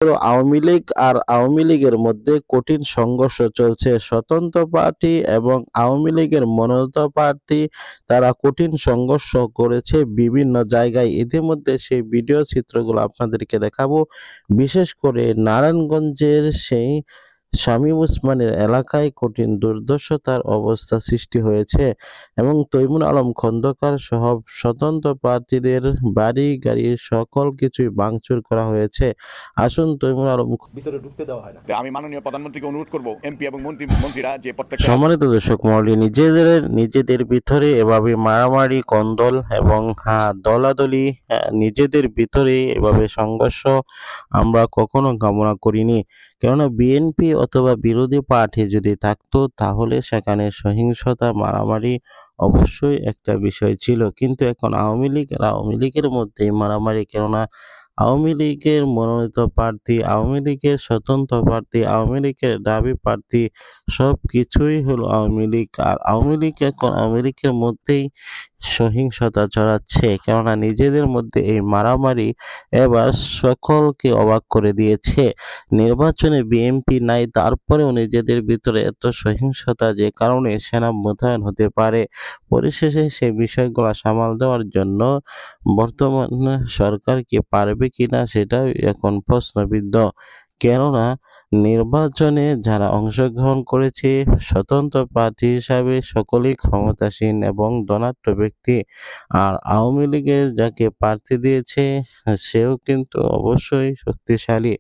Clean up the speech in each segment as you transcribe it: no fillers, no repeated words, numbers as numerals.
আওয়ামী লীগ আর আওয়ামী লীগের মধ্যে কঠিন সংঘর্ষ চলছে। স্বতন্ত্র পার্টি এবং আওয়ামী লীগের মনোনীত প্রার্থী তারা কঠিন সংঘর্ষ করেছে বিভিন্ন জায়গায়। ইতিমধ্যে সেই ভিডিও চিত্রগুলো আপনাদেরকে দেখাবো। বিশেষ করে নারায়ণগঞ্জের সেই শামীম ওসমানের এলাকায় কঠিন দুর্দশার অবস্থা সৃষ্টি হয়েছে এবং তৈমুর আলম খন্দকার সহ স্বতন্ত্র প্রার্থীদের বাড়ি গাড়ি সকল কিছুই ভাঙচুর করা হয়েছে। আসুন তৈমুর আলম ভিতরে ঢুকতে দেওয়া হয় না। আমি মাননীয় প্রধানমন্ত্রীকে অনুরোধ করব এমপি এবং মন্ত্রীরা যে প্রত্যেকটা সম্মানিত দর্শক মণ্ডলী, নিজেদের ভিতরে এভাবে মারামারি কন্দল এবং দলাদলি নিজেদের ভিতরে এভাবে সংঘর্ষ আমরা কখনো কামনা করিনি। কেননা বিএনপি অথবা বিরোধী পার্টি যদি থাকতো তাহলে সেখানে সহিংসতা মারামারি অবশ্যই একটা বিষয় ছিল, কিন্তু এখন আওয়ামী লীগ আর আওয়ামী লীগের মধ্যেই মারামারি। কেননা আওয়ামী লীগের মনোনীত প্রার্থী, আওয়ামী লীগের স্বতন্ত্র প্রার্থী, আওয়ামী লীগের দাবি প্রার্থী সব কিছুই হলো আওয়ামী লীগ। আর আওয়ামী লীগ এখন আওয়ামী লীগের মধ্যেই সহিংসতা ছড়াচ্ছে। কেননা নিজেদের মধ্যে এই মারামারি এবার সকলকে অবাক করে দিয়েছে। নির্বাচনে বিএনপি নাই, তারপরেও নিজেদের ভিতরে এত সহিংসতা যে কারণে সেনা মোতায়েন হতে পারে। পরিশেষে সেই বিষয়গুলো সামাল দেওয়ার জন্য বর্তমান সরকার কি পারবে কিনা সেটাও এখন প্রশ্নবিদ্ধ। কেননা নির্বাচনে যারা অংশগ্রহণ করেছে স্বতন্ত্র প্রার্থী হিসাবে সকলেই ক্ষমতাসীন এবং ধনাঢ্য ব্যক্তি, আর আওয়ামী লীগের যাকে প্রার্থী দিয়েছে সেও কিন্তু অবশ্যই শক্তিশালী।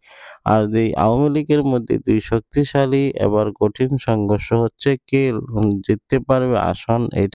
আর এই আওয়ামী লীগের মধ্যে দুই শক্তিশালী এবার কঠিন সংঘর্ষ হচ্ছে, কে জিততে পারবে আসন।